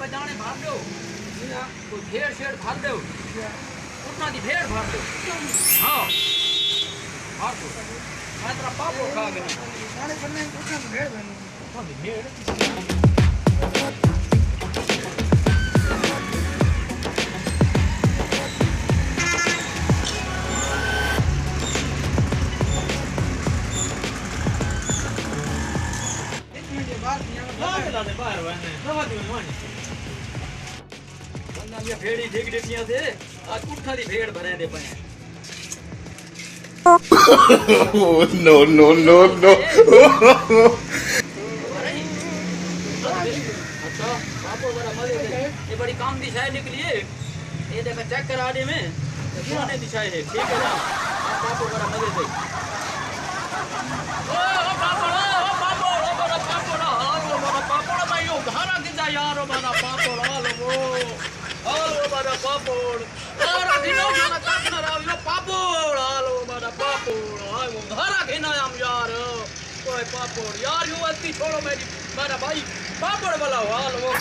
बजाने भाग दो कोई भेड़ शेड़ भाग दो उतना दी भेड़ भाग दो हाँ भाग दो मैं तेरा पापो खा गया सारे करने उतना दी भेड़ बनी उतना दी भेड़ बाहर वाने नवा दी वाने वरना ये भेड़ी देख देतियां थे आज उठा दी भेड़ भरे दे पए No, no, no, no. अच्छा बापो बड़ा मजे दे ये बड़ी काम दी शायद निकली है ये देखा चेक करा दे में पुराने दिशाएं है ठीक है ना बापो बड़ा मजे दे ओ बापो धारा किजा यारो माना पापड़ हालो माना पापड़ धारा किनो माना काटना राव पापड़ हालो माना पापड़ हालो धारा किना हम यार ओए पापड़ यार यू अति छोड़ो मेरी माना भाई पापड़ वाला हालो